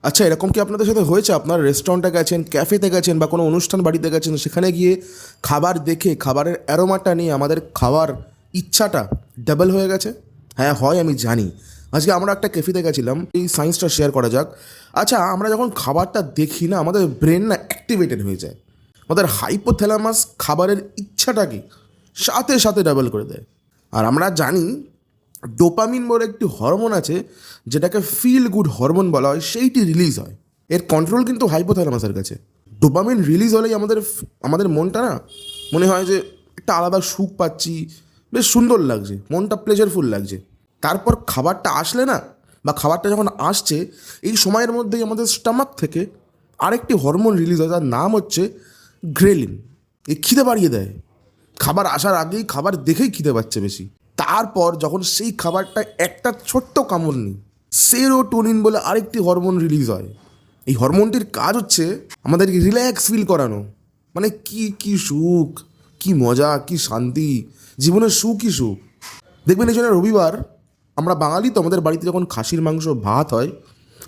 আচ্ছা, এরকম কি আপনাদের সাথে হয়েছে? আপনার রেস্টুরেন্টে গেছেন, ক্যাফেতে গেছেন বা কোনো অনুষ্ঠান বাড়িতে গেছেন, সেখানে গিয়ে খাবার দেখে খাবারের অ্যারোমাটা নিয়ে আমাদের খাওয়ার ইচ্ছাটা ডাবল হয়ে গেছে? হ্যাঁ, হয়, আমি জানি। আজকে আমরা একটা ক্যাফেতে গেছিলাম, এই সায়েন্সটা শেয়ার করা যাক। আচ্ছা, আমরা যখন খাবারটা দেখি না, আমাদের ব্রেন না অ্যাক্টিভেটেড হয়ে যায়। আমাদের হাইপোথ্যালামাস খাবারের ইচ্ছাটাকে সাথে সাথে ডাবল করে দেয়। আর আমরা জানি ডোপামিন বলে একটি হরমোন আছে, যেটাকে ফিল গুড হরমোন বলা হয়, সেইটি রিলিজ হয়। এর কন্ট্রোল কিন্তু হাইপোথ্যালামাসের কাছে। ডোপামিন রিলিজ হলেই আমাদের আমাদের মনটা না মনে হয় যে একটা আলাদা সুখ পাচ্ছি, বেশ সুন্দর লাগছে, মনটা প্লেজারফুল লাগছে। তারপর খাবারটা আসলে না, বা খাবারটা যখন আসছে, এই সময়ের মধ্যেই আমাদের স্টমাক থেকে আরেকটি হরমোন রিলিজ হয়, তার নাম হচ্ছে গ্রেলিন। এই খিদে বাড়িয়ে দেয়। খাবার আসার আগেই খাবার দেখেই খিদে পাচ্ছে বেশি। তারপর যখন সেই খাবারটা একটা ছোট্ট কামড় নিই, সেরোটোনিন বলে আরেকটি হরমোন রিলিজ হয়। এই হরমোনটির কাজ হচ্ছে আমাদেরকে রিল্যাক্স ফিল করানো। মানে কি কি সুখ, কি মজা, কি শান্তি, জীবনের সুখই সুখ। দেখবেন এই জন্য রবিবার আমরা বাঙালি তো, আমাদের বাড়িতে যখন খাসির মাংস ভাত হয়,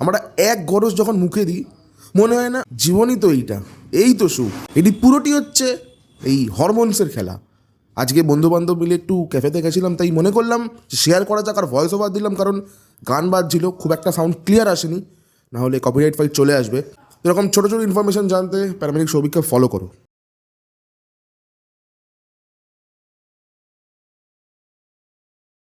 আমরা এক গরজ যখন মুখে দিই, মনে হয় না জীবনই তো এইটা, এই তো সুখ। এটি পুরোটি হচ্ছে এই হরমোনসের খেলা। আজকে বন্ধুবান্ধব মিলে একটু ক্যাফেতে গেছিলাম, তাই মনে করলাম শেয়ার করা যাক, আর ভয়েস ওভার দিলাম, কারণ গান বাজছিল, খুব একটা সাউন্ড ক্লিয়ার আসেনি, নাহলে কপিরাইট ফাইল চলে আসবে। এরকম ছোটো ছোটো ইনফরমেশন জানতে প্যারামেডিক সৌভিককে ফলো করো।